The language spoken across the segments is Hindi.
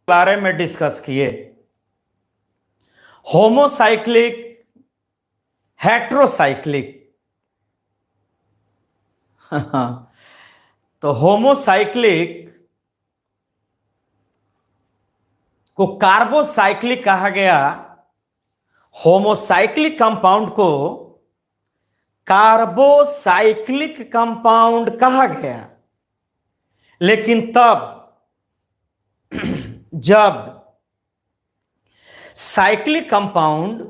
बारे में डिस्कस किए, होमोसाइक्लिक, हेट्रोसाइक्लिक। तो होमोसाइक्लिक को कार्बोसाइक्लिक कहा गया, होमोसाइक्लिक कंपाउंड को कार्बोसाइक्लिक कंपाउंड कहा गया। लेकिन तब जब साइक्लिक कंपाउंड,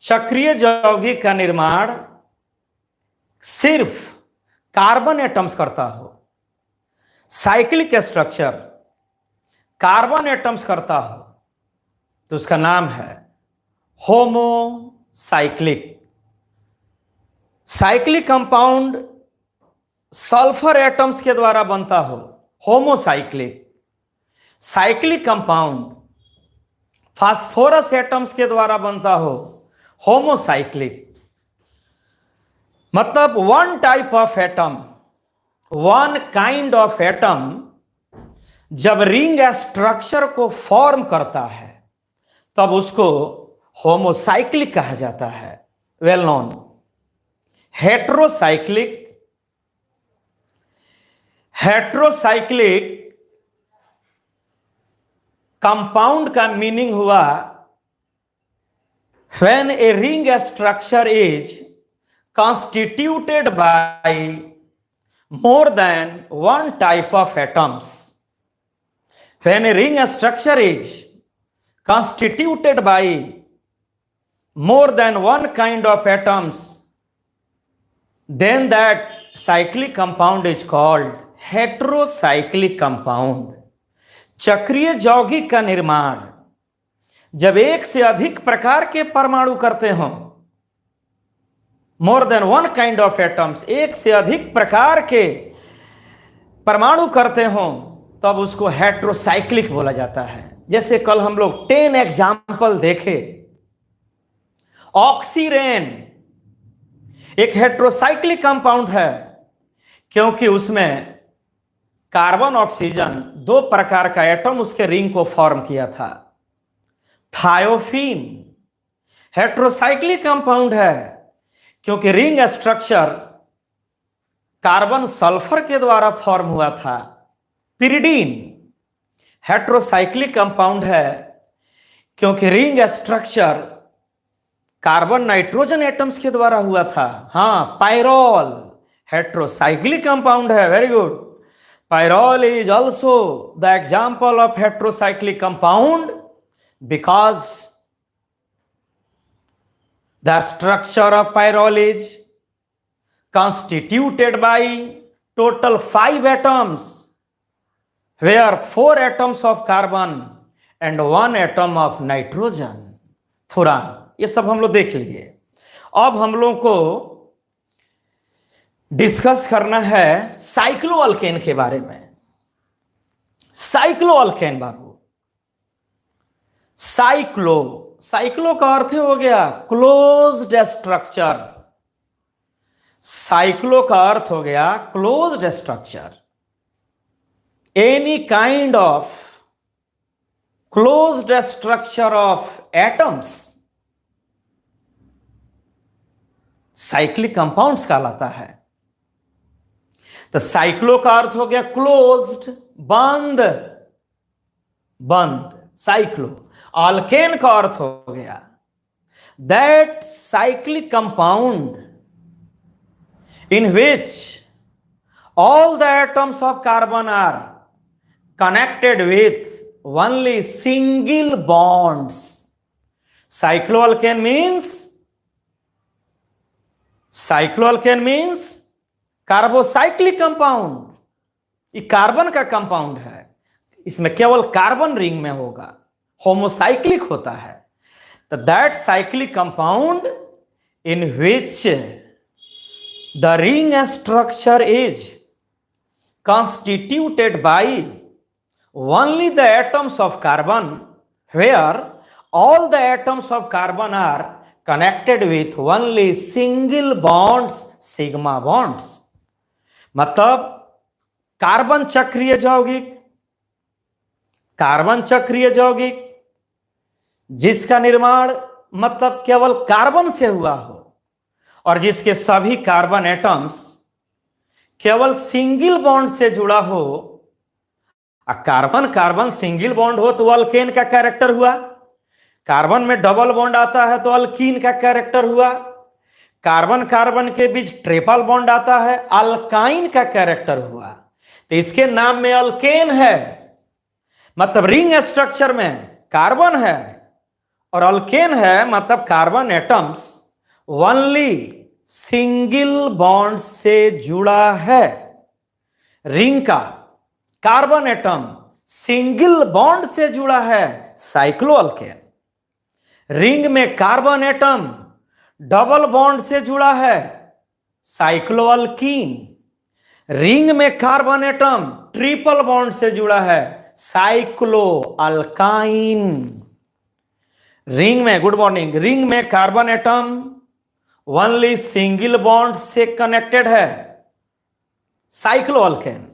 चक्रीय यौगिक का निर्माण सिर्फ कार्बन एटम्स करता हो, साइक्लिक स्ट्रक्चर कार्बन एटम्स करता हो, तो उसका नाम है homocyclic. Cyclic compound sulphur atoms के द्वारा बनता हो, homocyclic. Cyclic compound phosphorus atoms के द्वारा बनता हो, होमोसाइक्लिक। मतलब one type of atom, one kind of atom जब रिंग स्ट्रक्चर को फॉर्म करता है तब उसको होमोसाइक्लिक कहा जाता है। Well known. Heterocyclic, heterocyclic compound का मीनिंग हुआ when a ring structure is constituted by more than one type of atoms. When a ring structure is constituted by more than one kind of atoms, then that cyclic compound is called heterocyclic compound. चक्रीय यौगिक का निर्माण जब एक से अधिक प्रकार के परमाणु करते हों, more than one kind of atoms, एक से अधिक प्रकार के परमाणु करते हों, तब उसको हेट्रोसाइक्लिक बोला जाता है। जैसे कल हम लोग 10 एग्जाम्पल देखे। ऑक्सीरेन एक हेट्रोसाइक्लिक कंपाउंड है क्योंकि उसमें कार्बन ऑक्सीजन 2 प्रकार का एटम उसके रिंग को फॉर्म किया था। थायोफीन हेट्रोसाइक्लिक कंपाउंड है क्योंकि रिंग स्ट्रक्चर कार्बन सल्फर के द्वारा फॉर्म हुआ था। पिरिडीन हेट्रोसाइक्लिक कंपाउंड है क्योंकि ring structure carbon nitrogen atoms के द्वारा हुआ था। हाँ, पायरोल हेट्रोसाइक्लिक कंपाउंड है। Very good. Pyrrole is also the example of heterocyclic compound because the structure of pyrrole is constituted by total 5 atoms, where 4 atoms of carbon and 1 atom of nitrogen, फुरान। ये सब हम लोग देख लिए। अब हम लोग को डिस्कस करना है साइक्लोअल्केन के बारे में। साइक्लोअल्केन बाबू, साइक्लो का अर्थ हो गया क्लोज्ड स्ट्रक्चर। साइक्लो का अर्थ हो गया closed structure. Any kind of closed structure of atoms cyclic compounds कहलाता है। तो साइक्लो का अर्थ हो गया क्लोज्ड, बंद, बंद, साइक्लो। अल्केन का अर्थ हो गया that cyclic compound in which all the atoms of carbon are connected with only single bonds. Cycloalkane means carbocyclic compound. ये कार्बन का कंपाउंड है, इसमें केवल कार्बन रिंग में होगा, होमोसाइक्लिक होता है। तो that cyclic compound in which the ring structure is constituted by only the atoms of carbon, where all the atoms of carbon are connected with only single bonds, sigma bonds। मतलब कार्बन चक्रीय यौगिक, कार्बन चक्रीय यौगिक जिसका निर्माण मतलब केवल कार्बन से हुआ हो और जिसके सभी कार्बन एटम्स केवल सिंगल बॉन्ड से जुड़ा हो। कार्बन कार्बन सिंगल बॉन्ड हो तो अल्केन का कैरेक्टर हुआ, कार्बन में डबल बॉन्ड आता है तो अल्कीन का कैरेक्टर हुआ, कार्बन कार्बन के बीच ट्रिपल बॉन्ड आता है अल्काइन का कैरेक्टर हुआ। तो इसके नाम में अल्केन है, मतलब रिंग स्ट्रक्चर में कार्बन है और अल्केन है, मतलब carbon atoms only single bond से जुड़ा है। रिंग का कार्बन एटम सिंगल बॉन्ड से जुड़ा है, साइक्लोअल्केन। रिंग में कार्बन एटम डबल बॉन्ड से जुड़ा है, साइक्लोअल्कीन। रिंग में कार्बन एटम ट्रिपल बॉन्ड से जुड़ा है, साइक्लोअल्काइन। रिंग में, गुड मॉर्निंग, रिंग में carbon atom only single bond से कनेक्टेड है, साइक्लोअल्केन।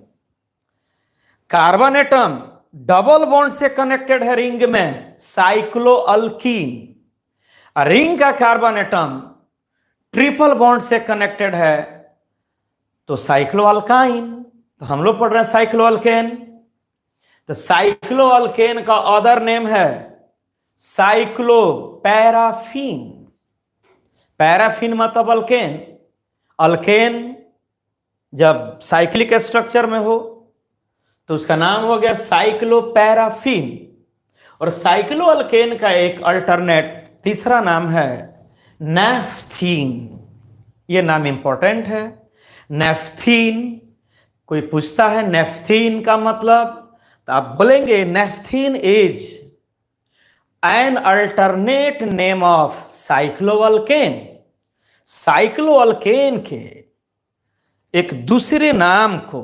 कार्बन एटम डबल बॉन्ड से कनेक्टेड है रिंग में, साइक्लोअल्कीन। रिंग का कार्बन एटम ट्रिपल बॉन्ड से कनेक्टेड है तो साइक्लोअल्काइन। तो हम लोग पढ़ रहे हैं साइक्लोअल्केन। तो साइक्लोअल्केन का अदर नेम है साइक्लोपैराफीन। पैराफीन मतलब अल्केन। अल्केन जब साइक्लिक स्ट्रक्चर में हो तो उसका नाम हो गया साइक्लोपैराफीन। और साइक्लोअल्केन का एक अल्टरनेट तीसरा नाम है नेफ्थीन। यह नाम इंपॉर्टेंट है, नेफ्थीन। कोई पूछता है नेफ्थीन का मतलब, तो आप बोलेंगे naphthene is an alternate name of cycloalkane. Cycloalkane के एक दूसरे नाम को,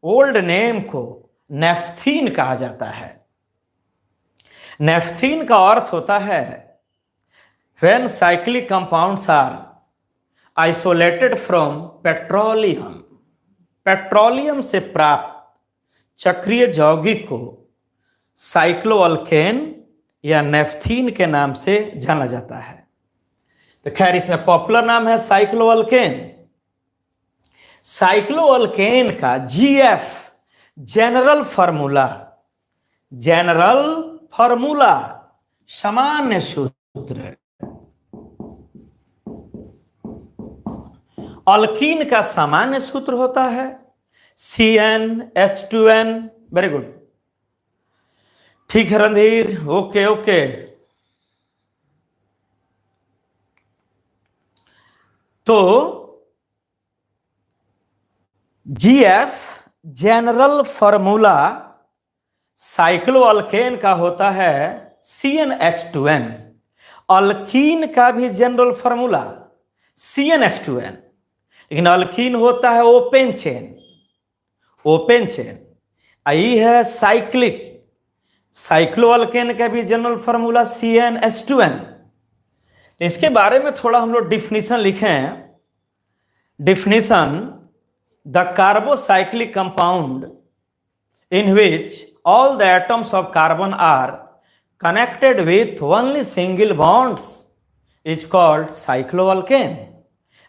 ओल्ड नेम को नेफ्थीन कहा जाता है। नेफ्थीन का अर्थ होता है when cyclic compounds are isolated from petroleum। Petroleum से प्राप्त चक्रीय यौगिक को साइक्लोअल्केन या नेफ्थीन के नाम से जाना जाता है। तो खैर इसमें पॉपुलर नाम है साइक्लोअल्केन। साइक्लोअल्केन का GF general formula, general formula सामान्य सूत्र है। अल्कीन का सामान्य सूत्र होता है CnH2n। वेरी गुड, ठीक है रणधीर, ओके ओके। तो जीएफ जनरल फार्मूला साइक्लोअल्केन का होता है CnH2n। अल्कीन का भी जनरल फार्मूला CnH2n, लेकिन अल्कीन होता है ओपन चेन, ओपन चेन। आई है साइक्लिक। साइक्लोअल्केन का भी जनरल फार्मूला CnH2n। इसके बारे में थोड़ा हम लोग डिफिनीशन लिखें। Definition: the carbocyclic compound in which all the atoms of carbon are connected with only single bonds is called cycloalkane।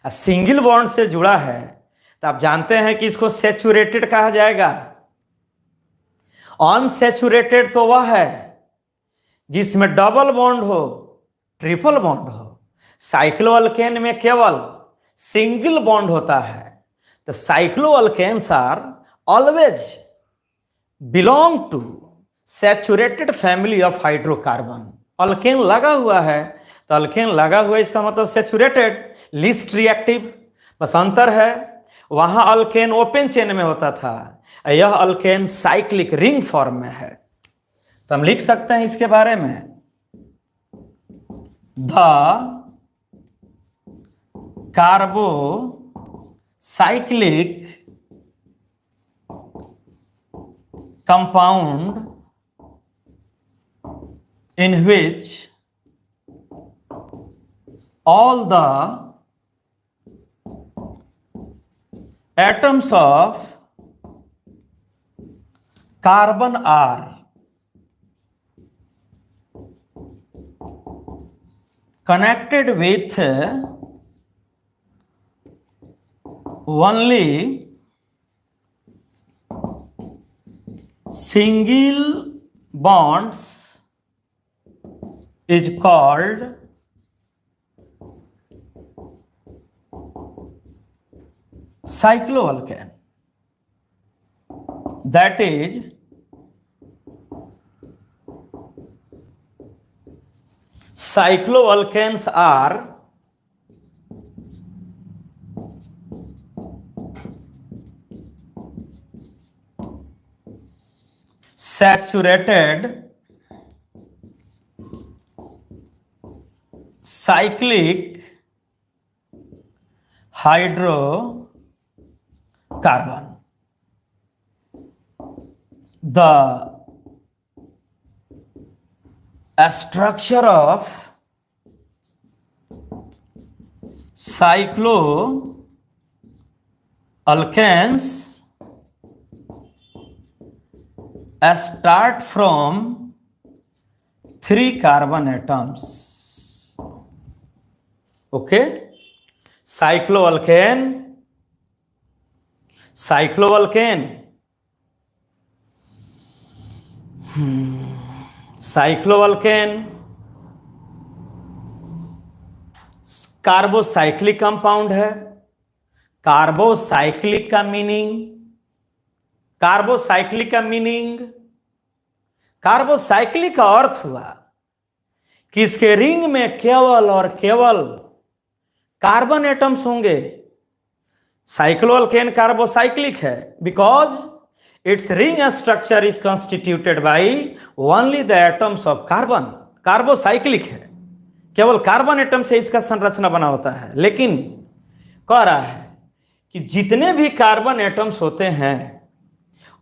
Single bond से जुड़ा है तो आप जानते हैं कि इसको सैचुरेटेड कहा जाएगा। अनसैचुरेटेड तो वह है जिसमें डबल बॉन्ड हो, ट्रिपल बॉन्ड हो। साइक्लोअल्केन में केवल सिंगल बॉन्ड होता है। तो cycloalkanes are always belong to saturated family of hydrocarbon. Alkane लगा हुआ है तो अल्केन लगा हुआ है इसका मतलब सैचुरेटेड, लीस्ट रिएक्टिव। बस अंतर है, वहां अल्केन ओपन चेन में होता था, यह अल्केन साइक्लिक रिंग फॉर्म में है। तो हम लिख सकते हैं इसके बारे में, the carbocyclic compound in which all the atoms of carbon are connected with only single bonds is called cycloalkane. That is, cycloalkanes are saturated cyclic hydrocarbon. The structure of cycloalkanes start from 3 carbon atoms. Okay, cycloalkane carbocyclic compound है। कार्बोसाइक्लिक का अर्थ हुआ कि इसके रिंग में केवल और केवल कार्बन एटम्स होंगे। साइक्लोअल्केन कार्बोसाइक्लिक है because it's ring structure is constituted by only the atoms of carbon. Carbocyclic है, केवल कार्बन एटम से इसका संरचना बना होता है। लेकिन कह रहा है कि जितने भी कार्बन एटम्स होते हैं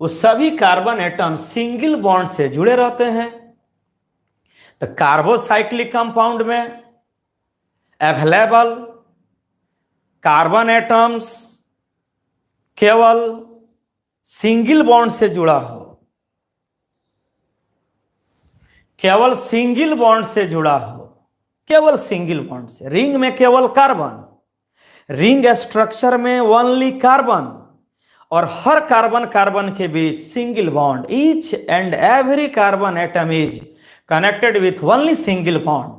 वो सभी कार्बन एटम सिंगल बॉन्ड से जुड़े रहते हैं। तो कार्बोसाइक्लिक कंपाउंड में अवेलेबल कार्बन एटम्स केवल सिंगल बॉन्ड से जुड़ा हो, केवल सिंगल बॉन्ड से रिंग में केवल कार्बन, रिंग स्ट्रक्चर में ओनली कार्बन और हर कार्बन के बीच single bond. Each and every carbon atom is connected with only single bond.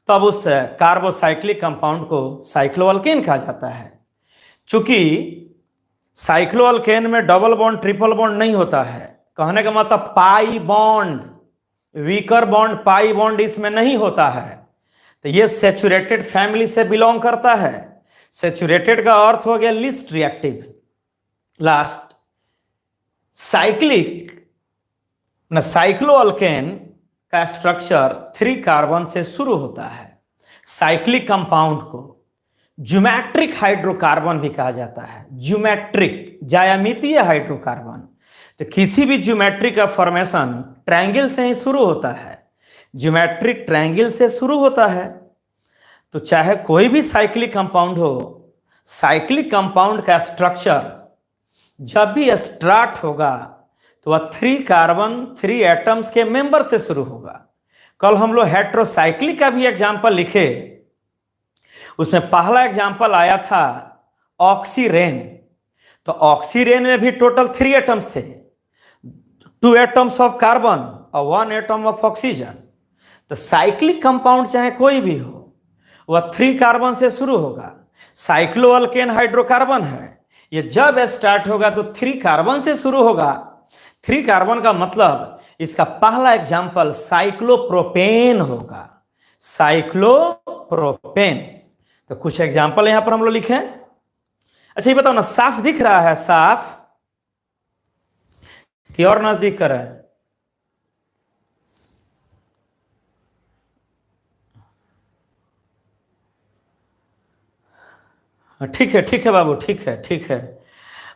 तब उस कार्बोसाइक्लिक कंपाउंड को साइक्लोअल्केन कहा जाता है। चूंकि साइक्लोअल्केन में डबल बॉन्ड ट्रिपल बॉन्ड नहीं होता है, कहने का मतलब pi bond, weaker bond, pi bond इसमें नहीं होता है। तो ये सैचुरेटेड फैमिली से बिलोंग करता है। सैचुरेटेड का अर्थ हो गया लिस्ट रिएक्टिव। लास्ट साइक्लोअल्केन का स्ट्रक्चर 3 कार्बन से शुरू होता है। साइक्लिक कंपाउंड को ज्योमेट्रिक हाइड्रोकार्बन भी कहा जाता है। ज्योमेट्रिक, ज्यामितीय हाइड्रोकार्बन। तो किसी भी ज्योमेट्री का फॉर्मेशन ट्रायंगल से ही शुरू होता है, ज्योमेट्रिक ट्रायंगल से शुरू होता है। तो चाहे कोई भी साइक्लिक कंपाउंड हो, साइक्लिक कंपाउंड का स्ट्रक्चर जब भी स्टार्ट होगा तो वह 3 कार्बन 3 एटम्स के मेंबर से शुरू होगा। कल हम लोग हेट्रोसाइक्लिक का भी एग्जाम्पल लिखे, उसमें पहला एग्जाम्पल आया था ऑक्सीरेन। तो ऑक्सीरेन में भी टोटल 3 एटम्स थे, 2 एटम्स ऑफ कार्बन और 1 एटम ऑफ ऑक्सीजन। तो साइक्लिक कंपाउंड चाहे कोई भी हो वह 3 कार्बन से शुरू होगा। साइक्लोअल्केन हाइड्रोकार्बन है, ये जब स्टार्ट होगा तो 3 कार्बन से शुरू होगा। 3 कार्बन का मतलब इसका पहला एग्जाम्पल साइक्लोप्रोपेन होगा। साइक्लोप्रोपेन। तो कुछ एग्जाम्पल यहां पर हम लोग लिखें। अच्छा ये बताओ ना, साफ दिख रहा है? साफ कि और नजदीक कर है? ठीक है बाबू, ठीक है।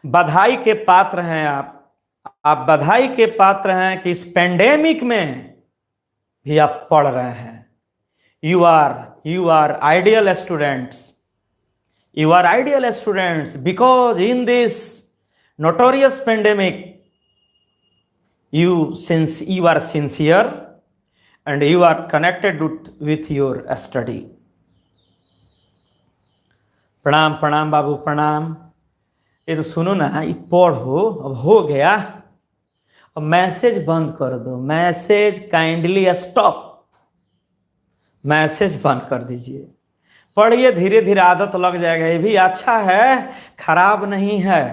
बधाई के पात्र हैं आप बधाई के पात्र हैं कि इस पेंडेमिक में भी आप पढ़ रहे हैं। You are ideal students because in this notorious pandemic you are sincere and you are connected with your study. प्रणाम प्रणाम बाबू प्रणाम। ये तो सुनो ना, ये पढ़ो, अब हो गया। अब मैसेज बंद कर दो, मैसेज काइंडली स्टॉप, मैसेज बंद कर दीजिए। पढ़िए, धीरे धीरे आदत लग जाएगा। ये भी अच्छा है, खराब नहीं है,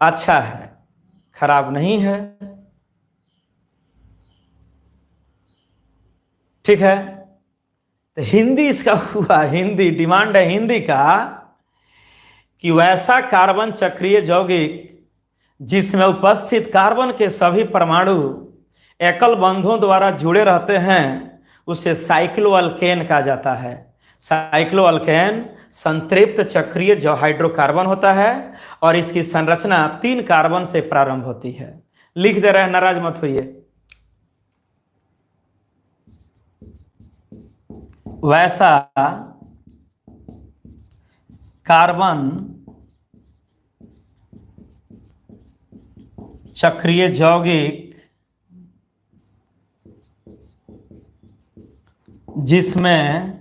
अच्छा है, खराब नहीं है। ठीक है, तो हिंदी इसका हुआ, हिंदी डिमांड है हिंदी का कि वैसा कार्बन चक्रीय यौगिक जिसमें उपस्थित कार्बन के सभी परमाणु एकल बंधों द्वारा जुड़े रहते हैं उसे साइक्लोअल्केन कहा जाता है। साइक्लोअल्केन संतृप्त चक्रीय जो हाइड्रोकार्बन होता है और इसकी संरचना 3 कार्बन से प्रारंभ होती है। लिख दे रहे हैं, नाराज मत होइए। वैसा कार्बन चक्रीय यौगिक जिसमें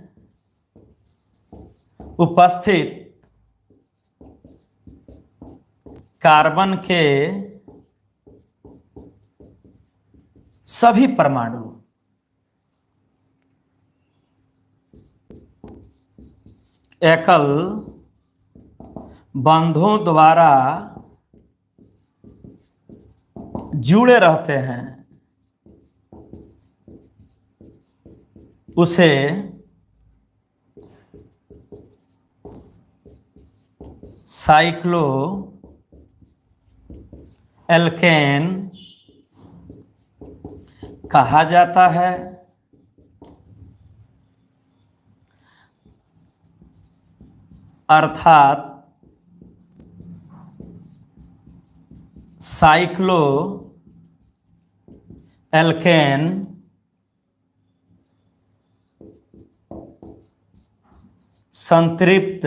उपस्थित कार्बन के सभी परमाणु एकल बंधों द्वारा जुड़े रहते हैं उसे साइक्लो एल्केन कहा जाता है। अर्थात साइक्लो एल्केन संतृप्त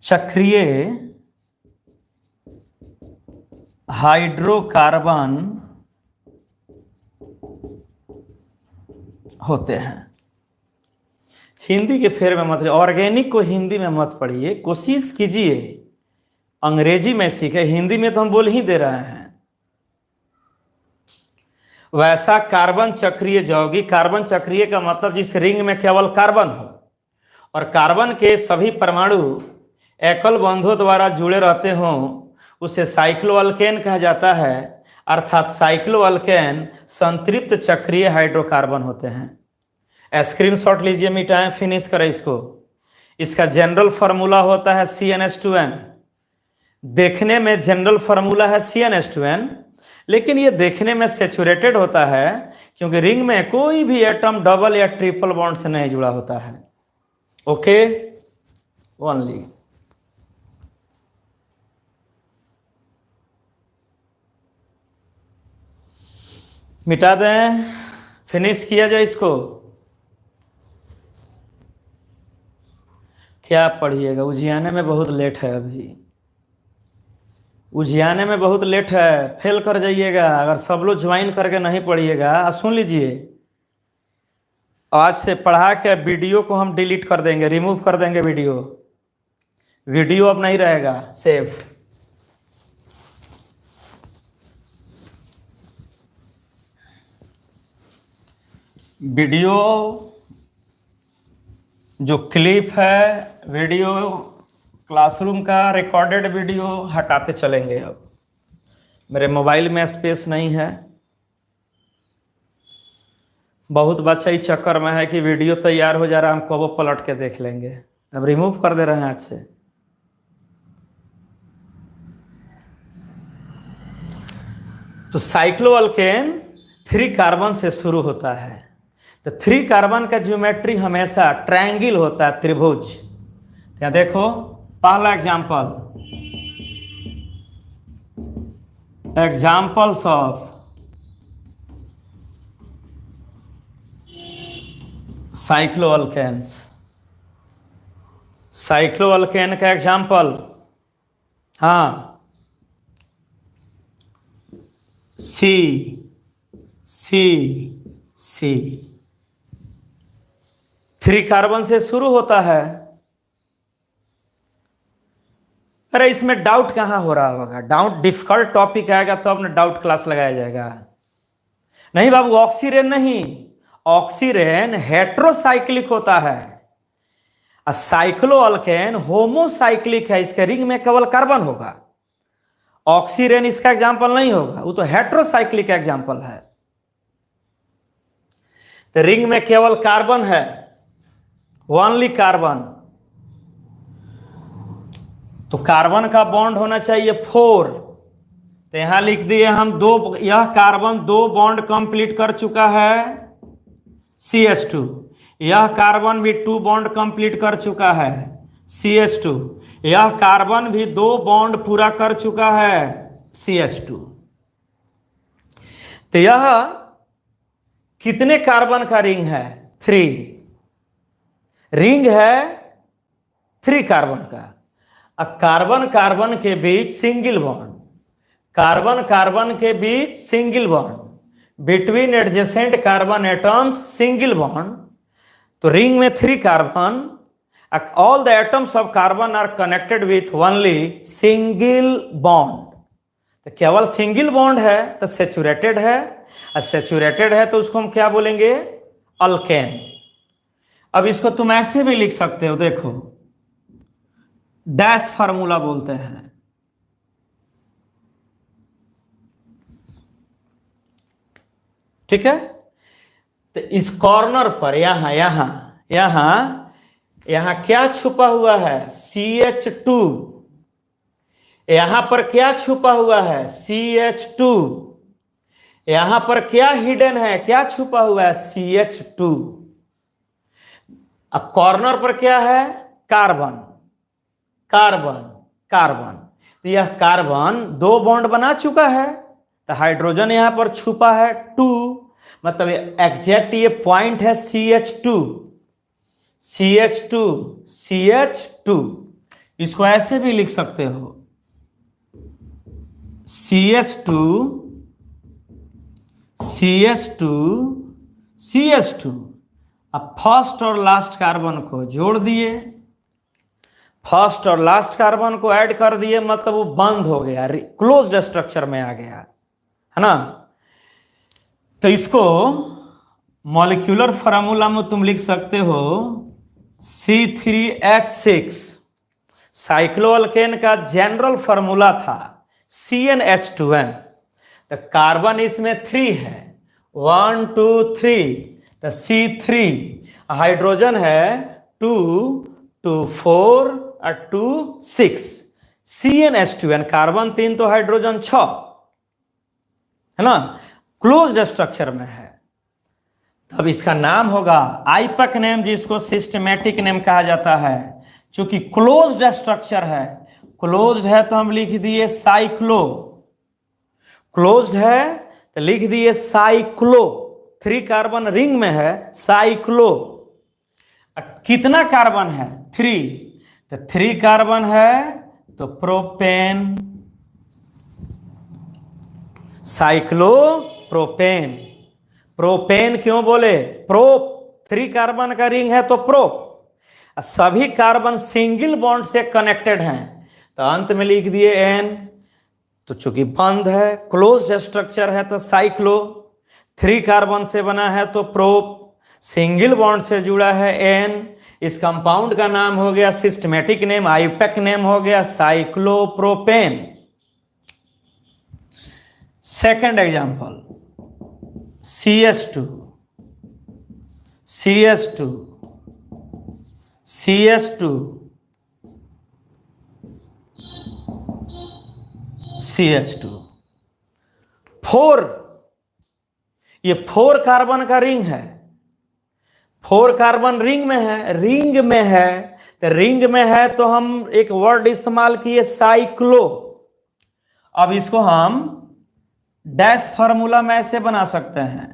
चक्रीय हाइड्रोकार्बन होते हैं। हिंदी के फेर में मत, ऑर्गेनिक को हिंदी में मत पढ़िए, कोशिश कीजिए अंग्रेजी में सीखे, हिंदी में तो हम बोल ही दे रहे हैं। वैसा कार्बन चक्रीय यौगिक, कार्बन चक्रीय का मतलब जिस रिंग में केवल कार्बन हो और कार्बन के सभी परमाणु एकल बंधों द्वारा जुड़े रहते हों उसे साइक्लोअल्केन कहा जाता है। अर्थात साइक्लोअल्केन संतृप्त चक्रीय हाइड्रोकार्बन होते हैं। स्क्रीनशॉट लीजिए, मिटाएं, फिनिश करें इसको। इसका जनरल फार्मूला होता है CnH2n। देखने में जनरल फार्मूला है CnH2n, लेकिन ये देखने में सैचुरेटेड होता है क्योंकि रिंग में कोई भी एटम डबल या ट्रिपल बॉन्ड से नहीं जुड़ा होता है। ओके, ओनली मिटा दें, फिनिश किया जाए इसको। क्या पढ़िएगा, उजियाने में बहुत लेट है, अभी उजियाने में बहुत लेट है, फेल कर जाइएगा अगर सब लोग ज्वाइन करके नहीं पढ़िएगा। सुन लीजिए, आज से पढ़ा के वीडियो को हम डिलीट कर देंगे, रिमूव कर देंगे वीडियो। वीडियो अब नहीं रहेगा सेव। वीडियो जो क्लिप है, वीडियो क्लासरूम का रिकॉर्डेड वीडियो हटाते चलेंगे। अब मेरे मोबाइल में स्पेस नहीं है। बहुत बच्चा इस चक्कर में है कि वीडियो तैयार हो जा रहा है, हम कब पलट के देख लेंगे। अब रिमूव कर दे रहे हैं आज से। तो साइक्लोअल्केन 3 कार्बन से शुरू होता है। तो 3 कार्बन का ज्योमेट्री हमेशा ट्रायंगल होता है, त्रिभुज। क्या देखो, पहला एग्जाम्पल्स ऑफ साइक्लोअल्केन्स। साइक्लोअल्केन का एग्जाम्पल, हाँ, सी सी सी। 3 कार्बन से शुरू होता है। अरे इसमें डाउट कहां हो रहा होगा? डाउट डिफिकल्ट टॉपिक आएगा तो अपना डाउट क्लास लगाया जाएगा। नहीं बाबू, ऑक्सीरेन नहीं, ऑक्सीरेन हेट्रोसाइक्लिक होता है, साइक्लोअल्केन होमोसाइक्लिक है, इसके रिंग में केवल कार्बन होगा। ऑक्सीरेन इसका एग्जाम्पल नहीं होगा, वो तो हेट्रोसाइक्लिक एग्जाम्पल है। तो रिंग में केवल कार्बन है, ओनली कार्बन। तो कार्बन का बॉन्ड होना चाहिए 4। तो यहां लिख दिए हम 2, यह कार्बन 2 बॉन्ड कंप्लीट कर चुका है CH2, यह कार्बन भी 2 बॉन्ड कंप्लीट कर चुका है CH2, यह कार्बन भी 2 बॉन्ड पूरा कर चुका है CH2। तो यह कितने कार्बन का रिंग है? 3 रिंग है 3 कार्बन का। अब कार्बन कार्बन के बीच सिंगल बॉन्ड, कार्बन कार्बन के बीच single bond, between adjacent carbon atoms single bond. तो रिंग में 3 carbon, all the atoms of carbon are connected with only single bond. तो केवल सिंगल बॉन्ड है तो सेचुरेटेड है, और सेचुरेटेड है तो उसको हम क्या बोलेंगे? अल्केन। अब इसको तुम ऐसे भी लिख सकते हो, देखो डैश फार्मूला बोलते हैं। ठीक है, तो इस कॉर्नर पर यहां यहां यहां यहां क्या छुपा हुआ है? CH2। यहां पर क्या छुपा हुआ है? CH2। यहां पर क्या हिडन है, क्या छुपा हुआ है? CH2। अब कॉर्नर पर क्या है? Carbon carbon carbon. तो यह कार्बन 2 बॉन्ड बना चुका है, तो हाइड्रोजन यहां पर छुपा है 2, मतलब एग्जैक्ट ये पॉइंट है CH2 CH2 CH2। इसको ऐसे भी लिख सकते हो CH2 CH2 CH2। अब फर्स्ट और लास्ट कार्बन को जोड़ दिए, फर्स्ट और लास्ट कार्बन को ऐड कर दिए, मतलब वो बंद हो गया, क्लोज्ड स्ट्रक्चर में आ गया, है ना। तो इसको मॉलिक्यूलर फार्मूला में तुम लिख सकते हो C3H6। साइक्लोअल्केन का जनरल फार्मूला था CnH2n। तो कार्बन इसमें 3 है, 1 2 3, तो C3। हाइड्रोजन है 2 2 4 और 2 6, CnH2n। कार्बन 3 तो हाइड्रोजन 6, है ना, क्लोज्ड स्ट्रक्चर में है। तब इसका नाम होगा आइपक नेम, जिसको सिस्टमैटिक नेम कहा जाता है। चूंकि क्लोज्ड स्ट्रक्चर है, क्लोज्ड है तो हम लिख दिए साइक्लो, क्लोज्ड है तो लिख दिए साइक्लो। 3 कार्बन रिंग में है, साइक्लो। कितना कार्बन है? 3। तो 3 कार्बन है तो प्रोपेन, साइक्लो प्रोपेन। प्रोपेन क्यों बोले? प्रोप, 3 कार्बन का रिंग है तो प्रोप। सभी कार्बन सिंगल बॉन्ड से कनेक्टेड हैं, तो अंत में लिख दिए N। तो चूंकि बंद है, क्लोज्ड स्ट्रक्चर है तो साइक्लो, 3 कार्बन से बना है तो प्रोप, सिंगल बॉन्ड से जुड़ा है N। इस कंपाउंड का नाम हो गया, सिस्टमैटिक नेम आइपैक नेम हो गया cyclopropane. Second example CH2 CH2 CH2 CH2 4। ये 4 कार्बन का रिंग है, 4 कार्बन रिंग में है, रिंग में है। तो रिंग में है तो हम एक वर्ड इस्तेमाल किए साइक्लो। अब इसको हम डैश फार्मूला में ऐसे बना सकते हैं।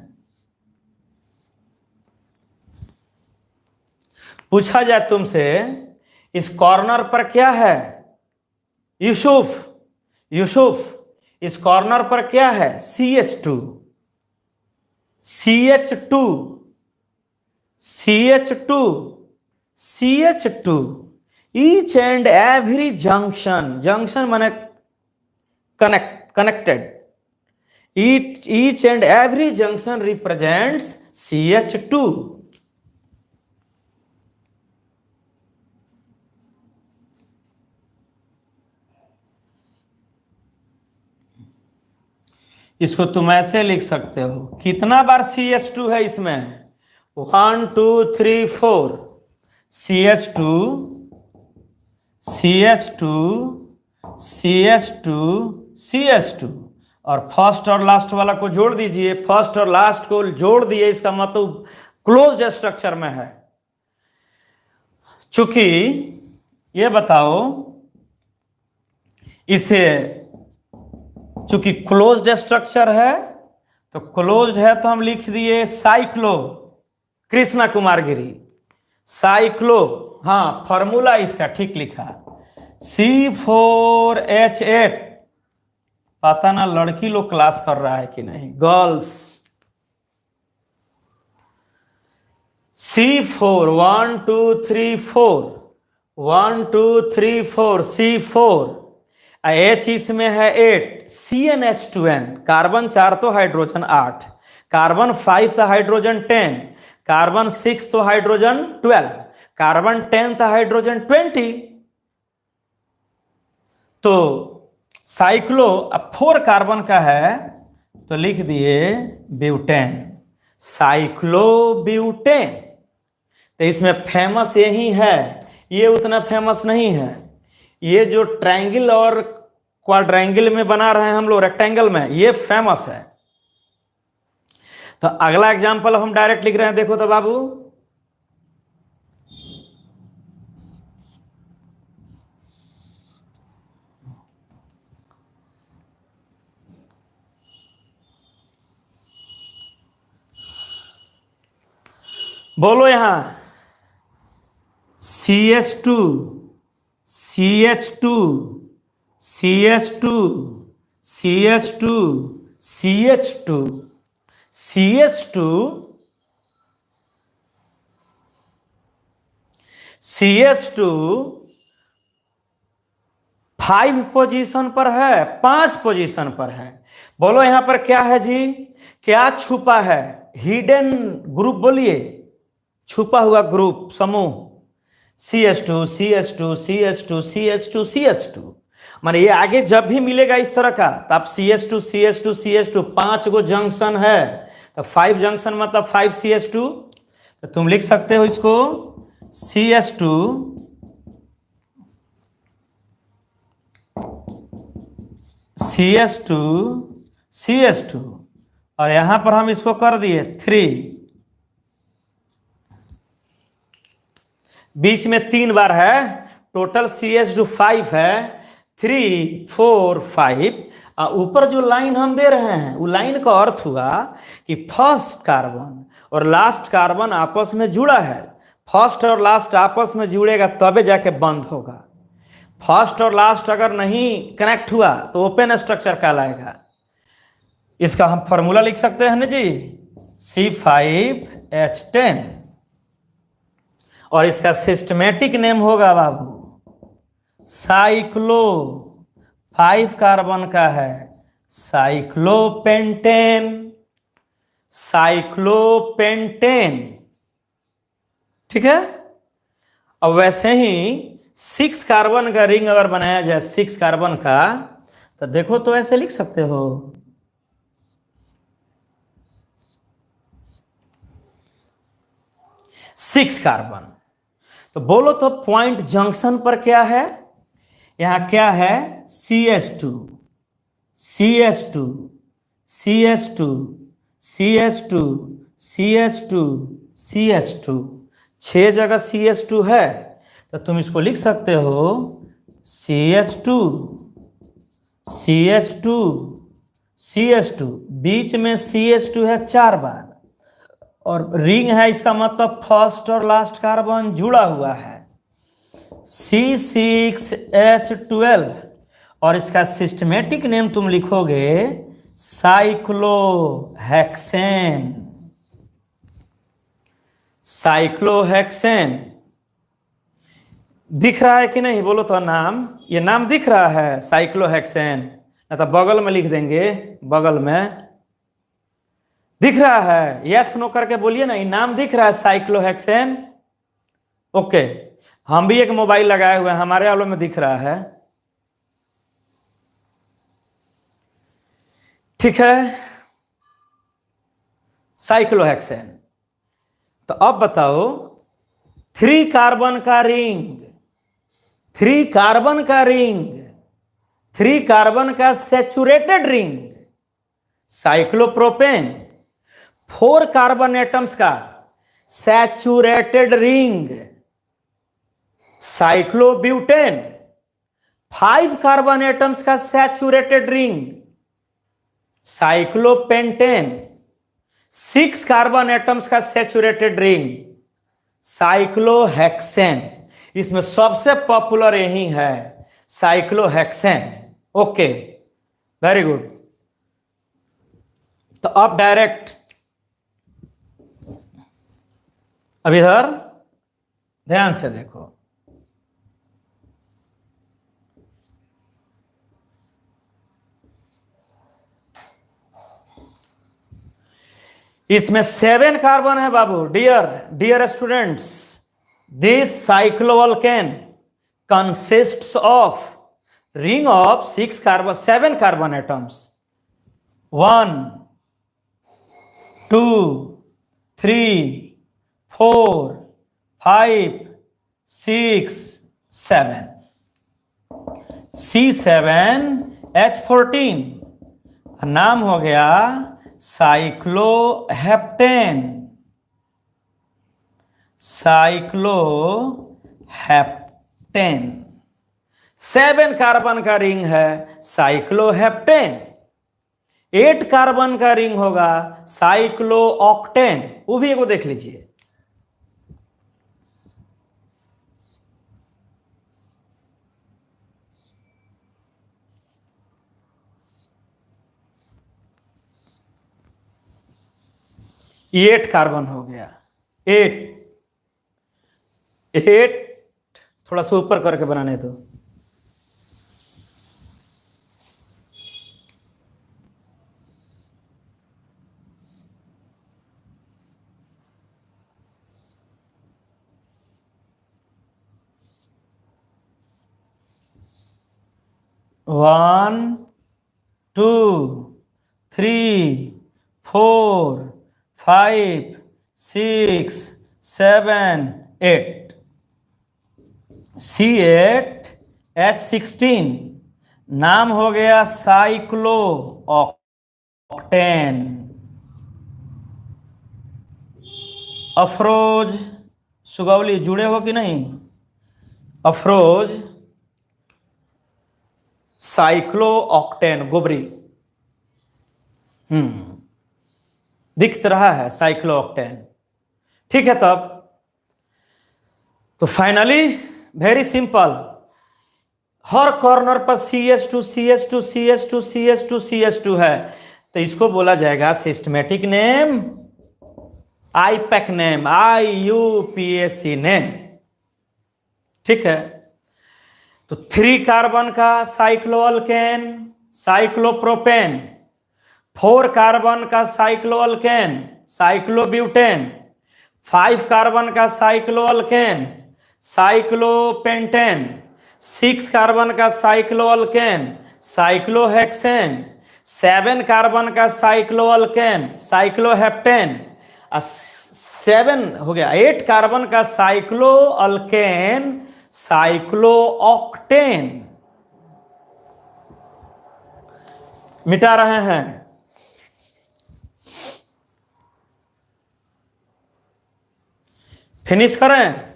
पूछा जाए तुमसे इस कॉर्नर पर क्या है? यूसुफ यूसुफ, इस कॉर्नर पर क्या है? CH2 CH2। CH2, CH2, each and every junction, junction माने connected, each and every junction represents CH2. इसको तुम ऐसे लिख सकते हो, कितना बार CH2 है इसमें, 1 2 3 4, CH2, CH2, CH2, CH2, और फर्स्ट और लास्ट वाला को जोड़ दीजिए, फर्स्ट और लास्ट को जोड़ दिए, इसका मतलब क्लोज्ड स्ट्रक्चर में है। चूंकि ये बताओ, इसे चूंकि क्लोज्ड स्ट्रक्चर है, तो क्लोज्ड है तो हम लिख दिए साइक्लो, कृष्णा कुमार गिरी, साइक्लो, हाँ फॉर्मूला इसका ठीक लिखा, C4H8। पता ना लड़की लोग क्लास कर रहा है कि नहीं, गर्ल्स। C4, 1 2 3 4, 1 2 3 4, C4, H इसमें है 8, CnH2n, कार्बन 4 तो हाइड्रोजन 8, कार्बन 5 था हाइड्रोजन 10, कार्बन 6 तो हाइड्रोजन 12, कार्बन 10 था हाइड्रोजन 20। तो साइक्लो अब 4 कार्बन का है तो लिख दिए ब्यूटेन, साइक्लो ब्यूटेन। तो इसमें फेमस यही है, ये उतना फेमस नहीं है। ये जो ट्रायंगल और क्वाड्रेंगल में बना रहे हैं हम लोग, रेक्टेंगल में, ये फेमस है। तो अगला एग्जांपल हम डायरेक्ट लिख रहे हैं, देखो तो बाबू, बोलो यहां CH2, CH2, CH2, CH2, CH2, CH2, CH2 5 position पर है, 5 पोजीशन पर है। बोलो यहां पर क्या है जी, क्या छुपा है, हिडन ग्रुप बोलिए, छुपा हुआ ग्रुप समूह, CH2, CH2, CH2, CH2, CH2। माने ये आगे जब भी मिलेगा इस तरह का, तो आप CH2, CH2, CH2, 5 गो जंक्शन है, तो 5 जंक्शन मतलब 5 CH2। तो तुम लिख सकते हो इसको CH2, CH2, CH2, और यहां पर हम इसको कर दिए 3, बीच में 3 बार है, टोटल CH2 5 है, 3 4 5। ऊपर जो लाइन हम दे रहे हैं, वो लाइन का अर्थ हुआ कि फर्स्ट कार्बन और लास्ट कार्बन आपस में जुड़ा है। फर्स्ट और लास्ट आपस में जुड़ेगा तबे जाके बंद होगा। फर्स्ट और लास्ट अगर नहीं कनेक्ट हुआ तो ओपन स्ट्रक्चर कहलाएगा। इसका हम फॉर्मूला लिख सकते हैं ना जी, C5H10, और इसका सिस्टमेटिक नेम होगा बाबू साइक्लो, 5 कार्बन का है, साइक्लोपेंटेन, साइक्लोपेंटेन। ठीक है। अब वैसे ही 6 कार्बन का रिंग अगर बनाया जाए 6 कार्बन का, तो देखो तो ऐसे लिख सकते हो, सिक्स कार्बन। तो बोलो तो पॉइंट जंक्शन पर क्या है, यहां क्या है, CH2, CH2, CH2, CH2, CH2, CH2, 6 जगह CH2 है, तो तुम इसको लिख सकते हो CH2, CH2, CH2, बीच में CH2 है 4 बार, और रिंग है, इसका मतलब फर्स्ट और लास्ट कार्बन जुड़ा हुआ है, C6H12, और इसका सिस्टमेटिक नेम तुम लिखोगे साइक्लोहेक्सेन, साइक्लोहेक्सेन दिख रहा है कि नहीं, बोलो तो नाम, ये नाम दिख रहा है साइक्लोहेक्सेन, ना तो बगल में लिख देंगे, बगल में दिख रहा है, यस नो करके बोलिए ना, ये नाम दिख रहा है साइक्लोहेक्सेन। ओके, हम भी एक मोबाइल लगाए हुए हैं, हमारे वालों में दिख रहा है, ठीक है, साइक्लोहेक्सेन। तो अब बताओ, 3 कार्बन का रिंग, 3 कार्बन का रिंग, 3 कार्बन का saturated ring cyclopropane, 4 carbon atoms का saturated ring cyclobutane, 5 carbon atoms का saturated ring cyclopentane, 6 carbon atoms का सैचुरेटेड रिंग साइक्लोहेक्सेन। इसमें सबसे पॉपुलर यही है साइक्लोहेक्सेन। Okay, very good. तो अब डायरेक्ट अब इधर ध्यान से देखो, इसमें 7 कार्बन है बाबू। Dear dear students, this cycloalkane consists of ring of 6 carbon 7 carbon atoms, 1 2 3 4 5 6 7, C7H14 नाम हो गया साइक्लोहेप्टेन, साइक्लोहेप्टेन 7 कार्बन का रिंग है साइक्लोहेप्टेन। 8 कार्बन का रिंग होगा साइक्लोऑक्टेन, वो भी एक देख लीजिए। ये 8 कार्बन हो गया, 8 थोड़ा सा ऊपर करके बनाने दो। वन 2 3 4 5 6 7 8, C8H16 नाम हो गया साइक्लोऑक्टेन। अफरोज सुगौली जुड़े हो कि नहीं? अफरोज साइक्लोऑक्टेन गोबरी, दिख रहा है साइक्लोऑक्टेन, ठीक है। तब तो फाइनली वेरी सिंपल, हर कॉर्नर पर CH2 CH2 CH2 CH2 CH2 है, तो इसको बोला जाएगा systematic name, IUPAC name, IUPAC name, ठीक है। तो 3 कार्बन का साइक्लोअल्केन साइक्लोप्रोपेन, 4 कार्बन का साइक्लोअल्केन साइक्लोब्यूटेन, 5 कार्बन का साइक्लोअल्केन साइक्लोपेंटेन, 6 कार्बन का साइक्लोअल्केन साइक्लोहेक्सेन, 7 कार्बन का साइक्लोअल्केन साइक्लोहेप्टेन, 7 हो गया 8 कार्बन का साइक्लोअल्केन साइक्लोऑक्टेन। मिटा रहे हैं, फिनिश करें।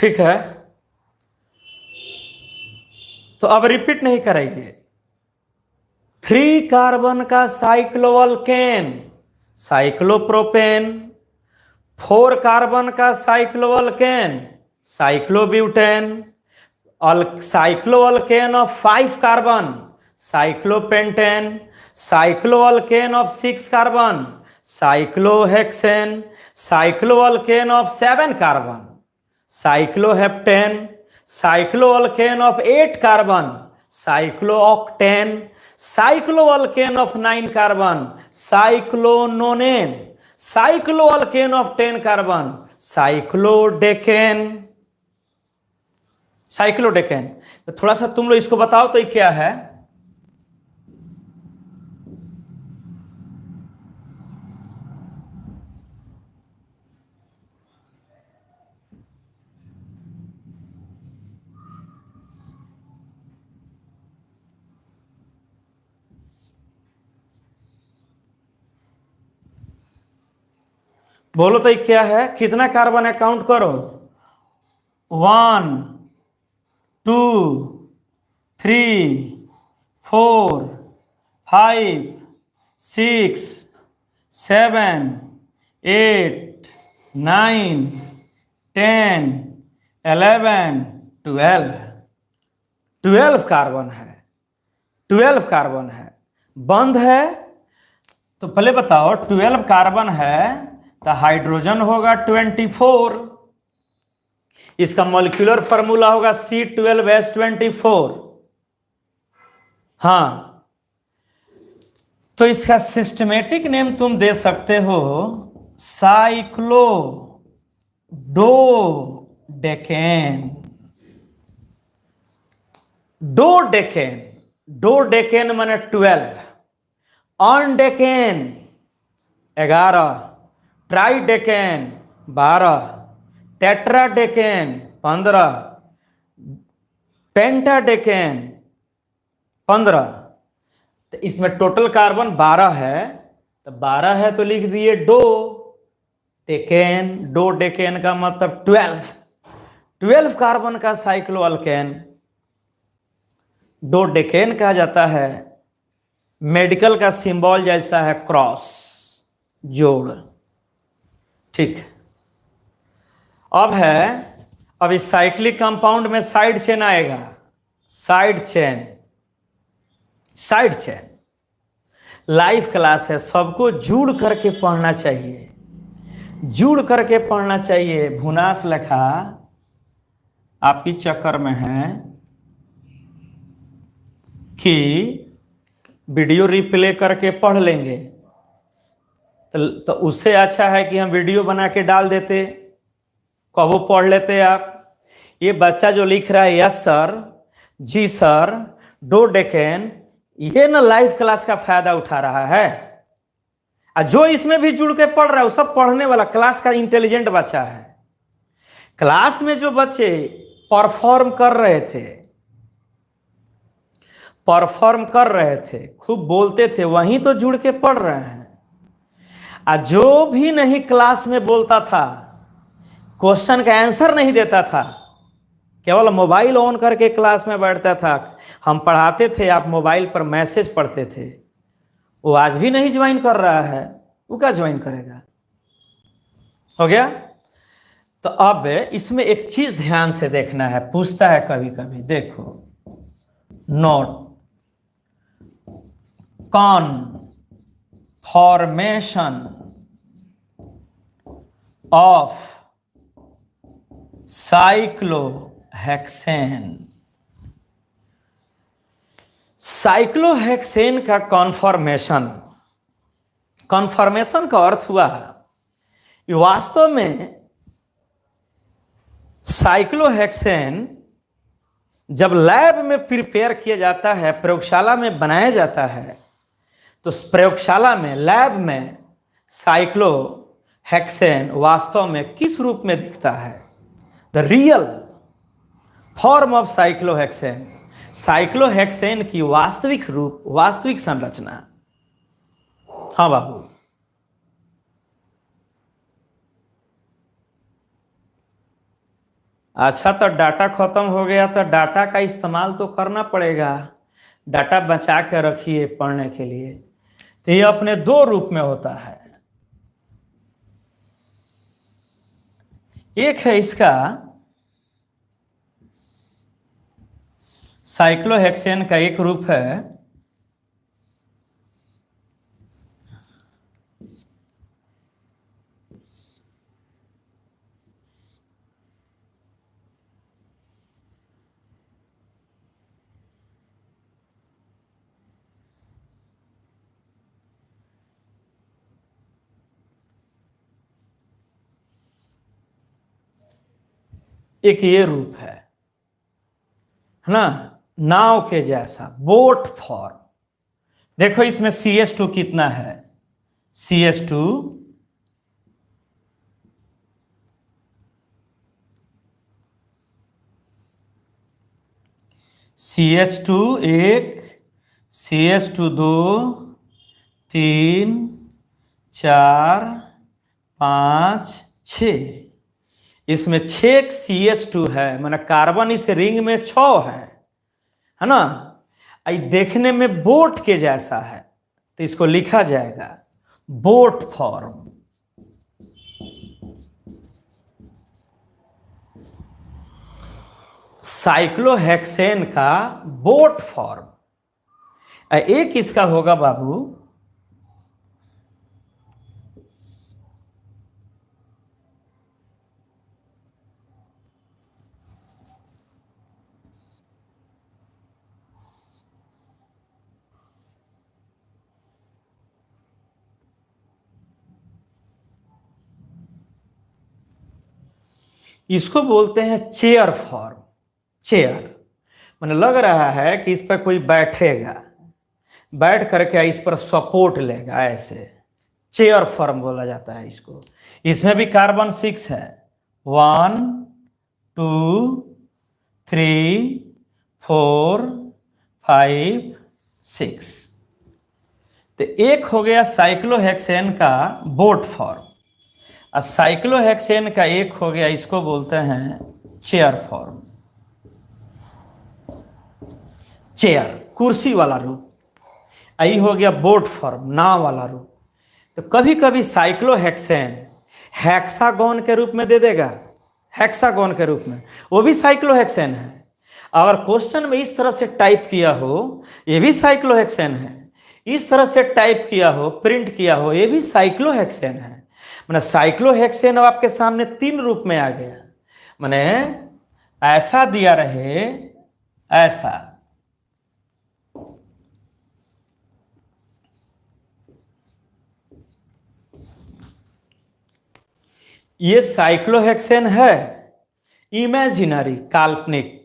ठीक है, तो अब रिपीट नहीं करेंगे। 3 कार्बन का साइक्लोअल्केन साइक्लोप्रोपेन, 4 कार्बन का cycloalkane cyclobutane, cycloalkane of 5 carbon cyclopentane, cycloalkane of 6 carbon cyclohexane, cycloalkane of 7 carbon cycloheptane, cycloalkane of 8 carbon cyclooctane, cycloalkane of 9 carbon cyclononane, cycloalkane of 10 carbon cyclodecane. Cyclodecane तो थोड़ा सा तुम लोग इसको बताओ तो ये क्या है? बोलो तो ये क्या है? कितना कार्बन है काउंट करो। 1 2 3 4 5 6 7 8 9 10 11 12 12 कार्बन है। 12 कार्बन है। बंद है तो पहले बताओ 12 कार्बन है तो हाइड्रोजन होगा 24। इसका मॉलिक्यूलर फार्मूला होगा C12H24। हाँ, तो इसका सिस्टमेटिक नेम तुम दे सकते हो साइक्लोडोडेकेन। डोडेकेन, डोडेकेन माने 12, ऑनडेकेन 11, ट्राइडेकेन 12, टेट्राडेकेन 15, पेंटाडेकेन 15। तो इसमें टोटल कार्बन 12 है, तो 12 है तो लिख दिए डो डेकेन। डो डेकेन का मतलब 12 कार्बन का साइक्लोअल्केन डो डेकेन कहा जाता है। मेडिकल का सिंबल जैसा है क्रॉस, जोड़। ठीक, अब है, अब इस साइक्लिक कंपाउंड में साइड चेन आएगा। Side chain, side chain live class है, सबको जुड़ करके पढ़ना चाहिए, जुड़ करके पढ़ना चाहिए। भुनास लिखा आप इस चक्कर में है कि वीडियो रिप्ले करके पढ़ लेंगे, तो उससे अच्छा है कि हम वीडियो बना के डाल देते, कबो पढ़ लेते आप। ये बच्चा जो लिख रहा है यस सर, जी सर, डोडेकेन, ये ना लाइव क्लास का फायदा उठा रहा है। और जो इसमें भी जुड़ के पढ़ रहा है वो सब पढ़ने वाला क्लास का इंटेलिजेंट बच्चा है। क्लास में जो बच्चे परफॉर्म कर रहे थे, खूब बोलते थे, वहीं तो जुड़ के पढ़ रहे हैं। और जो भी नहीं क्लास में बोलता था, क्वेश्चन का आंसर नहीं देता था, केवल मोबाइल ऑन करके क्लास में बैठता था, हम पढ़ाते थे, आप मोबाइल पर मैसेज पढ़ते थे, वो आज भी नहीं ज्वाइन कर रहा है, वो क्या ज्वाइन करेगा? हो गया? तो अब इसमें एक चीज ध्यान से देखना है, पूछता है कभी कभी, देखो, note conformation of cyclohexane. Cyclohexane का कॉन्फॉर्मेशन, कॉन्फॉर्मेशन का अर्थ हुआ वास्तव में साइक्लोहेक्सेन जब लैब में प्रिपेयर किया जाता है, प्रयोगशाला में बनाया जाता है, तो प्रयोगशाला में, लैब में साइक्लोहेक्सेन वास्तव में किस रूप में दिखता है? The real form of cyclohexane, cyclohexane की वास्तविक रूप, वास्तविक संरचना। हाँ बाबू, अच्छा, तो डाटा खत्म हो गया तो डाटा का इस्तेमाल तो करना पड़ेगा। डाटा बचा के रखिए पढ़ने के लिए। तो ये अपने दो रूप में होता है। एक है इसका साइक्लोहेक्सेन का एक रूप है एक ये रूप है ना, नाव के जैसा, बोट फॉर्म। देखो इसमें CH2 कितना है, CH2 CH2 एक, CH2 दो, 3, 4, 5, 6। इसमें 6 CH2 है, माने कार्बन इस रिंग में 6 है ना। आई देखने में बोट के जैसा है, तो इसको लिखा जाएगा बोट फॉर्म। साइक्लोहेक्सेन का बोट फॉर्म। एक इसका होगा बाबू इसको बोलते हैं चेयर फॉर्म। चेयर मैंने लग रहा है कि इस पर कोई बैठेगा, बैठ करके इस पर सपोर्ट लेगा, ऐसे चेयर फॉर्म बोला जाता है इसको। इसमें भी कार्बन 6 है, 1, 2, 3, 4, 5, 6। तो एक हो गया साइक्लोहेक्सेन का बोट फॉर्म, और साइक्लोहेक्सेन का एक हो गया, इसको बोलते हैं चेयर फॉर्म। चेयर कुर्सी वाला रूप, आई हो गया बोट फॉर्म, नाव वाला रूप। तो कभी कभी साइक्लोहेक्सेन हेक्सागोन के रूप में दे देगा, हेक्सागोन के रूप में, वो भी साइक्लोहेक्सेन है। अगर क्वेश्चन में इस तरह से टाइप किया हो, ये भी साइक्लोहेक्सेन है। इस तरह से टाइप किया हो, प्रिंट किया हो, ये भी साइक्लोहेक्सेन है। माने साइक्लोहेक्सेन अब आपके सामने 3 रूप में आ गया। माने ऐसा दिया रहे, ऐसा, ये साइक्लोहेक्सेन है, इमेजिनरी, काल्पनिक।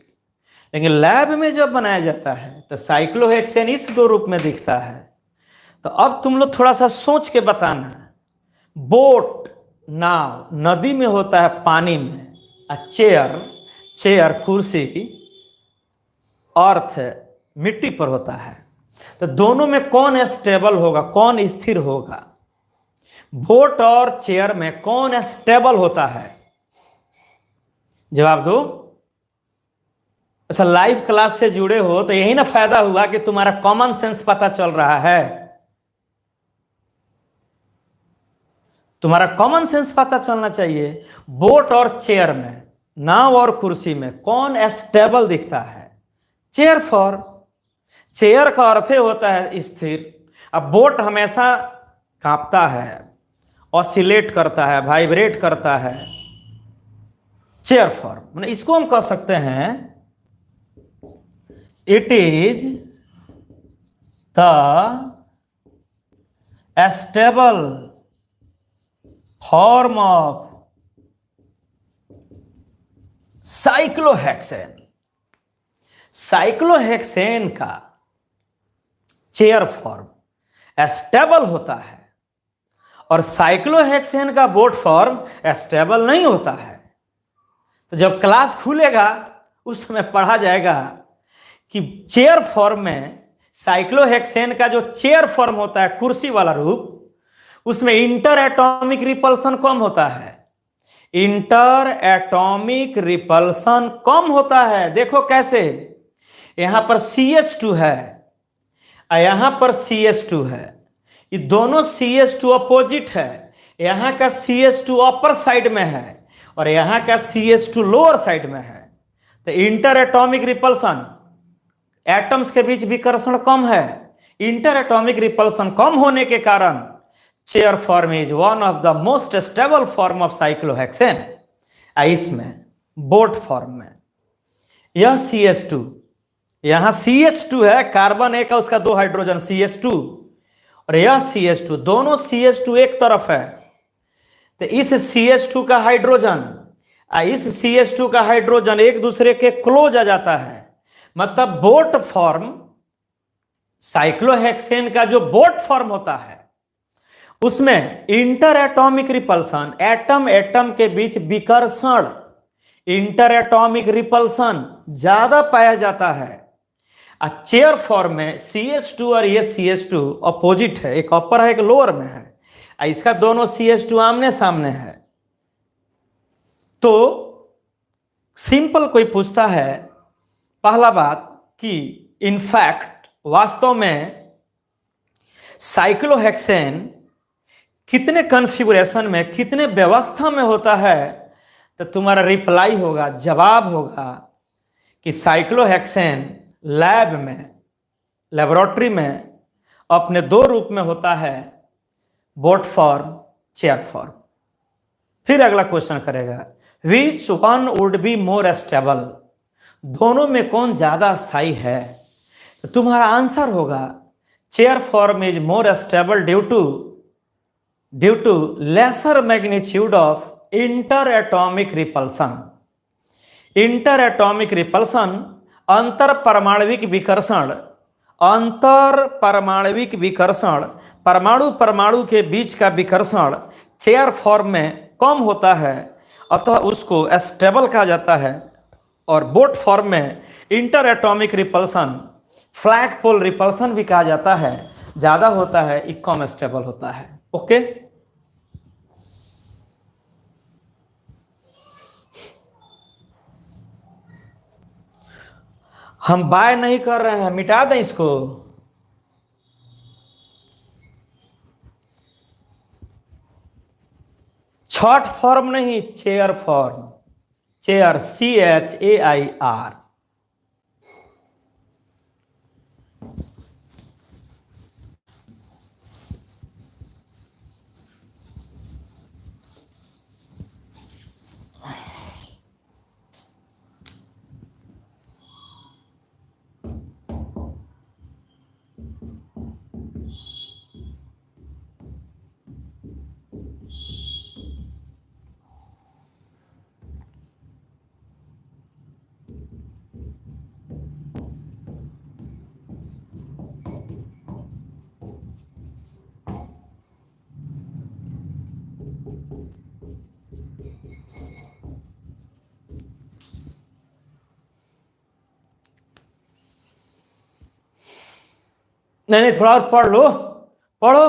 लेकिन लैब में जब बनाया जाता है तो साइक्लोहेक्सेन इस 2 रूप में दिखता है। तो अब तुम लोग थोड़ा सा सोच के बताना। बोट नाव नदी में होता है, पानी में। चेयर, चेयर कुर्सी, अर्थ मिट्टी पर होता है। तो दोनों में कौन स्टेबल होगा, कौन स्थिर होगा? बोट और चेयर में कौन स्टेबल होता है? जवाब दो। अच्छा, लाइव क्लास से जुड़े हो तो यही ना फायदा हुआ कि तुम्हारा कॉमन सेंस पता चल रहा है। तुम्हारा कॉमन सेंस पता चलना चाहिए। बोट और चेयर में, नाव और कुर्सी में कौन स्टेबल दिखता है? Chair form. चेयर का अर्थ होता है स्थिर। अब बोट हमेशा कांपता है, ऑसिलेट करता है, वाइब्रेट करता है। चेयर फॉर्म माने इसको हम कह सकते हैं it is the stable form of cyclohexane. Cyclohexane का चेयर फॉर्म स्टेबल होता है और साइक्लोहेक्सेन का बोट फॉर्म स्टेबल नहीं होता है। तो जब क्लास खुलेगा उस समय पढ़ा जाएगा कि चेयर फॉर्म में साइक्लोहेक्सेन का जो चेयर फॉर्म होता है, कुर्सी वाला रूप, उसमें इंटर एटॉमिक रिपल्सन कम होता है। इंटर एटॉमिक रिपल्सन कम होता है। देखो कैसे, यहां पर CH2 है और यहां पर CH2 है, ये दोनों CH2 अपोजिट है। यहां का CH2 अपर साइड में है और यहां का CH2 लोअर साइड में है। तो इंटर एटॉमिक रिपल्सन, एटम्स के बीच विकर्षण कम है। इंटर एटॉमिक रिपल्सन कम होने के कारण chair form is one of the most stable form of cyclohexane. इसमें बोट फॉर्म में यह CH2, यहां CH2 है, कार्बन एक है, उसका 2 हाइड्रोजन CH2, और यह CH2, दोनों CH2 एक तरफ है। तो इस CH2 का हाइड्रोजन इस CH2 का हाइड्रोजन एक दूसरे के क्लोज आ जाता है। मतलब बोट फॉर्म, साइक्लोहेक्सेन का जो बोट फॉर्म होता है उसमें inter atomic repulsion, atom atom के बीच विकर्षण, इंटर एटॉमिक रिपल्सन ज्यादा पाया जाता है। चेयर फॉर्म में CH2 और ये CH2 अपोजिट है, एक अपर है एक लोअर में है, इसका दोनों CH2 आमने सामने है। तो सिंपल कोई पूछता है, पहला बात कि इनफैक्ट वास्तव में साइक्लोहेक्सेन कितने कॉन्फ़िगरेशन में, कितने व्यवस्था में होता है, तो तुम्हारा रिप्लाई होगा, जवाब होगा कि साइक्लोहेक्सेन लैब में, लेबोरेटरी में अपने 2 रूप में होता है, बोट फॉर्म, चेयर फॉर्म। फिर अगला क्वेश्चन करेगा, which one would be more stable, दोनों में कौन ज्यादा स्थायी है? तो तुम्हारा आंसर होगा chair form is more stable due to lesser magnitude of inter atomic repulsion. Inter atomic repulsion, अंतर परमाणविक विकर्षण, अंतर परमाणविक विकर्षण, परमाणु परमाणु के बीच का विकर्षण चेयर फॉर्म में कम होता है, अतः उसको स्टेबल कहा जाता है। और बोट फॉर्म में इंटर एटॉमिक रिपल्सन, फ्लैग पोल रिपल्सन भी कहा जाता है, ज्यादा होता है, ये कम स्टेबल होता है। ओके, हम बाय नहीं कर रहे हैं, मिटा दें इसको। छठ फॉर्म नहीं, चेयर फॉर्म, चेयर CHAIR। नहीं, थोड़ा और पढ़ लो, पढ़ो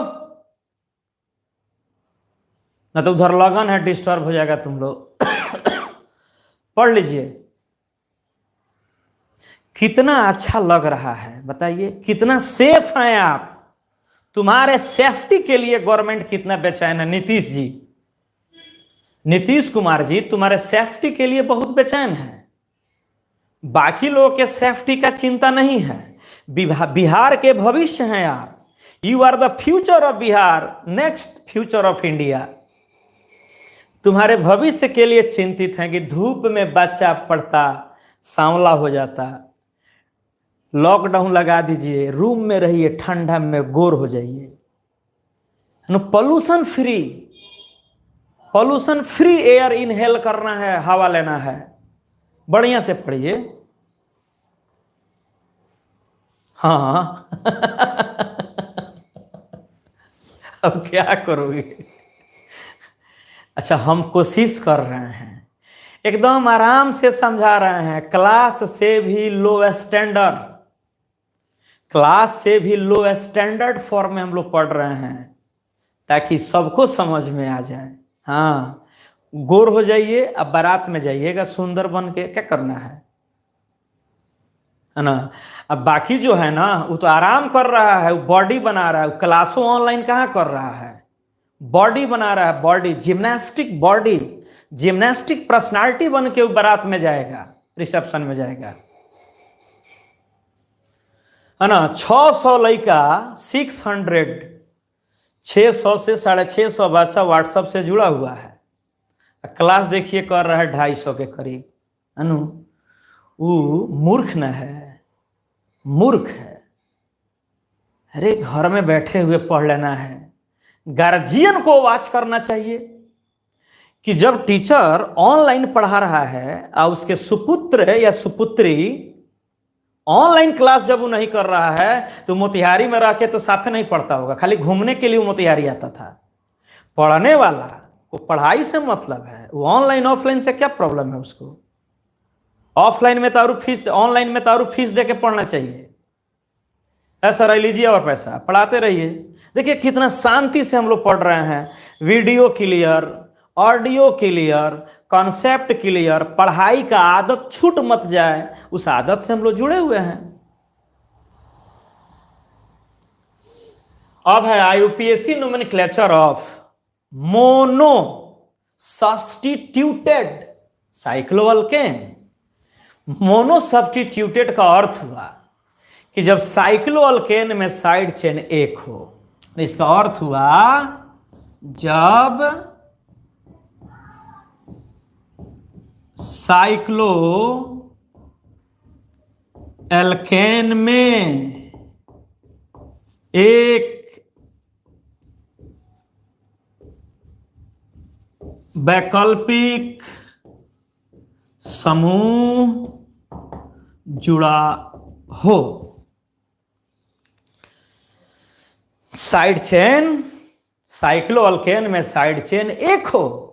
ना तो उधर लगन है, डिस्टर्ब हो जाएगा तुम लोग। पढ़ लीजिए। कितना अच्छा लग रहा है बताइए, कितना सेफ हैं आप, तुम्हारे सेफ्टी के लिए गवर्नमेंट कितना बेचैन है। नीतीश जी, नीतीश कुमार जी तुम्हारे सेफ्टी के लिए बहुत बेचैन है। बाकी लोगों के सेफ्टी का चिंता नहीं है, बिहार के भविष्य हैं आप। You are the future of Bihar, next future of India. तुम्हारे भविष्य के लिए चिंतित हैं कि धूप में बच्चा पड़ता, सांवला हो जाता। लॉकडाउन लगा दीजिए, रूम में रहिए, ठंडा में गोर हो जाइए। पॉल्यूशन फ्री एयर इनहेल करना है, हवा लेना है। बढ़िया से पढ़िए। हाँ। अब क्या करोगे? अच्छा, हम कोशिश कर रहे हैं, एकदम आराम से समझा रहे हैं, क्लास से भी लो स्टैंडर्ड, क्लास से भी लो स्टैंडर्ड फॉर्म में हम लोग पढ़ रहे हैं ताकि सबको समझ में आ जाए। हाँ, गोर हो जाइए, अब बारात में जाइएगा सुंदर बन के, क्या करना है ना। अब बाकी जो है ना वो तो आराम कर रहा है, वो बॉडी बना रहा है, क्लासों ऑनलाइन कहाँ कर रहा है, बॉडी बना रहा है, body gymnastic, body gymnastic personality बन के वो बारात में जाएगा, रिसेप्शन में जाएगा, है ना। 600 लड़का 600 से 650 बच्चा व्हाट्सएप से जुड़ा हुआ है, क्लास देखिए कर रहा है 250 के करीब, है ना। वो मूर्ख न है, मूर्ख है। अरे घर में बैठे हुए पढ़ लेना है। गार्जियन को वाच करना चाहिए कि जब टीचर ऑनलाइन पढ़ा रहा है और उसके सुपुत्र या सुपुत्री ऑनलाइन क्लास जब वो नहीं कर रहा है तो मोतिहारी में रह के तो साफे नहीं पढ़ता होगा, खाली घूमने के लिए वो मोतिहारी आता था। पढ़ने वाला को पढ़ाई से मतलब है, वो ऑनलाइन ऑफलाइन से क्या प्रॉब्लम है उसको। ऑफलाइन में तारू फीस, ऑनलाइन में तारू फीस दे के पढ़ना चाहिए। ऐसा रह लीजिए और पैसा पढ़ाते रहिए। देखिए कितना शांति से हम लोग पढ़ रहे हैं, video clear, audio clear, concept clear, पढ़ाई का आदत छूट मत जाए, उस आदत से हम लोग जुड़े हुए हैं। अब है IUPAC nomenclature of mono substituted cycloalkane. Mono substituted का अर्थ हुआ कि जब साइक्लोअल्केन में साइड चेन एक हो, इसका अर्थ हुआ जब साइक्लो एल्केन में एक वैकल्पिक समूह जुड़ा हो। साइड चेन, साइक्लोअल्केन में साइड चेन एक हो,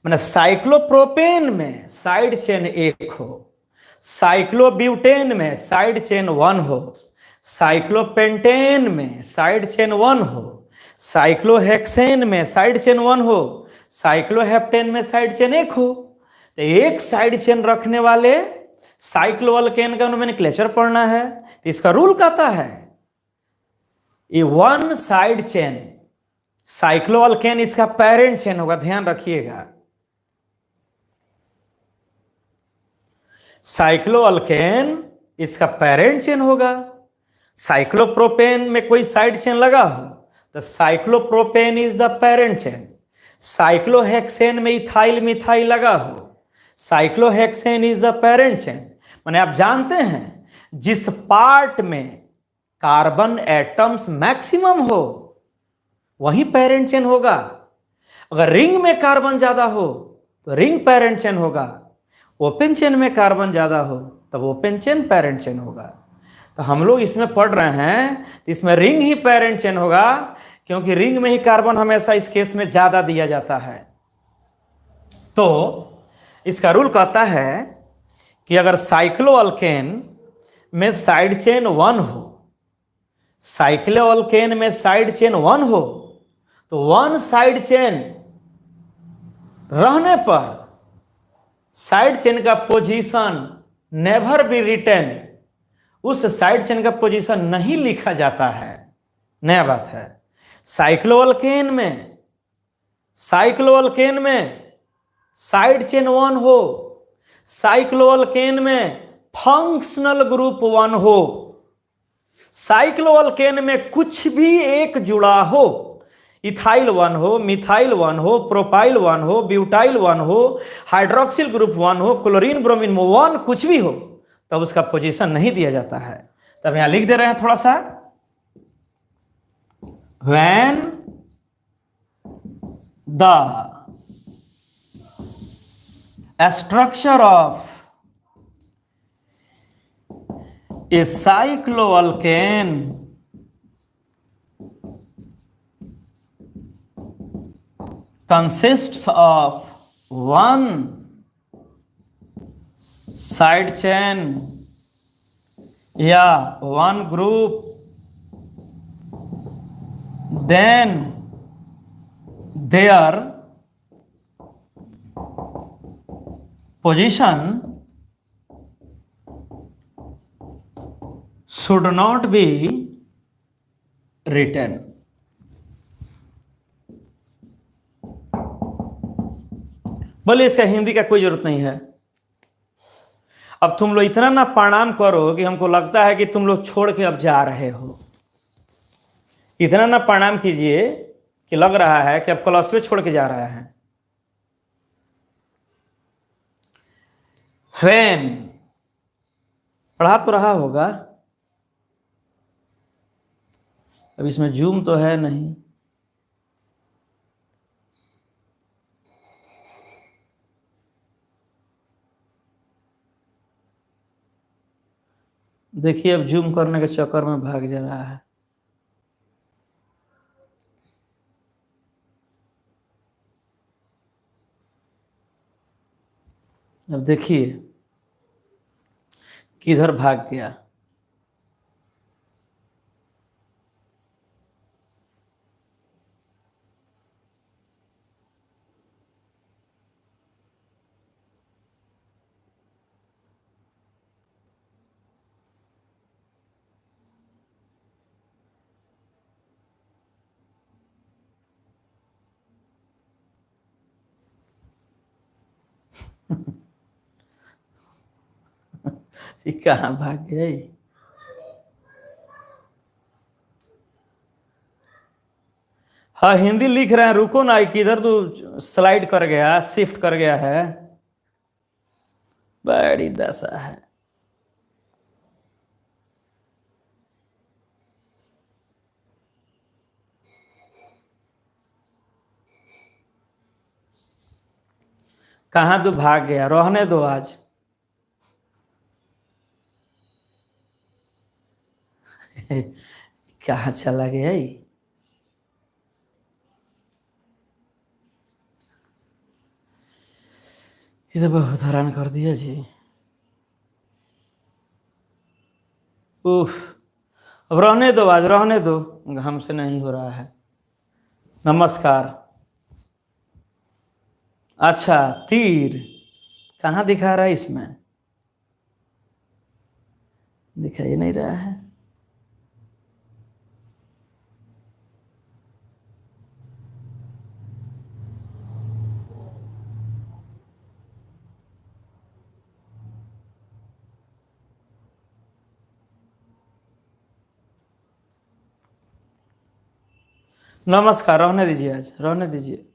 मैंने साइक्लोप्रोपेन में साइड चेन एक हो, साइक्लोब्यूटेन में साइड चेन 1 हो, साइक्लोपेंटेन में साइड चेन 1 हो, साइक्लोहेक्सेन में साइड चेन 1 हो, साइक्लोहेप्टेन में साइड चेन 1 हो। तो एक साइड चेन रखने वाले साइक्लोअल्केन का नोमेनक्लेचर पढ़ना है, तो इसका रूल कहता है ये 1 साइड चेन साइक्लोअल्केन इसका पेरेंट चेन होगा, ध्यान रखिएगा। साइक्लोअल्केन इसका पेरेंट चेन होगा। साइक्लोप्रोपेन में कोई साइड चेन लगा हो तो cyclopropane is the parent chain. Cyclohexane में इथाइल मिथाइल लगा हो, cyclohexane is the parent chain. माने आप जानते हैं जिस पार्ट में कार्बन एटम्स मैक्सिमम हो वही पेरेंट चेन होगा। अगर रिंग में कार्बन ज्यादा हो तो रिंग पेरेंट चेन होगा, ओपन चेन में कार्बन ज्यादा हो तब ओपन चेन पेरेंट चेन होगा। तो हम लोग इसमें पढ़ रहे हैं तो इसमें रिंग ही पेरेंट चेन होगा, क्योंकि रिंग में ही कार्बन हमेशा इस केस में ज्यादा दिया जाता है। तो इसका रूल कहता है कि अगर साइक्लोअल्केन में साइड चेन 1 हो, साइक्लोअल्केन में साइड चेन 1 हो तो 1 साइड चेन रहने पर साइड चेन का पोजीशन नेवर बी रिटन, उस साइड चेन का पोजीशन नहीं लिखा जाता है। नया बात है। साइक्लोअल्केन में साइड चेन 1 हो, साइक्लोअल्केन में फंक्शनल ग्रुप 1 हो, साइक्लोअल्केन में कुछ भी एक जुड़ा हो, इथाइल 1 हो, मिथाइल 1 हो, प्रोपाइल 1 हो, ब्यूटाइल 1 हो, हाइड्रोक्सिल ग्रुप 1 हो, क्लोरीन ब्रोमीन 1 कुछ भी हो, तब उसका पोजीशन नहीं दिया जाता है। तब यहां लिख दे रहे हैं थोड़ा सा, when the structure of a cycloalkane consists of 1 side chain या 1 group, then their position should not be written। बोले इसका हिंदी का कोई जरूरत नहीं है। अब तुम लोग इतना ना प्रणाम करो कि हमको लगता है कि तुम लोग छोड़ के अब जा रहे हो। इतना ना प्रणाम कीजिए कि लग रहा है कि अब क्लास में छोड़ के जा रहा है। When पढ़ा तो रहा होगा। अब इसमें जूम तो है नहीं। देखिए अब जूम करने के चक्कर में भाग जा रहा है। अब देखिए किधर भाग गया। ये कहाँ भाग गया ये? हाँ हिंदी लिख रहे हैं, रुको ना, किधर तो स्लाइड कर गया, शिफ्ट कर गया है। बड़ी दशा है। कहाँ तो भाग गया, रहने दो आज। कहाँ चला गया ये? ये तो बहुत हैरान कर दिया जी। उफ, अब रहने दो आज, रहने दो, हमसे नहीं हो रहा है। नमस्कार। अच्छा तीर कहाँ दिखा रहा है इसमें? दिखाई नहीं रहा है। नमस्कार, रहने दीजिए आज, रहने दीजिए।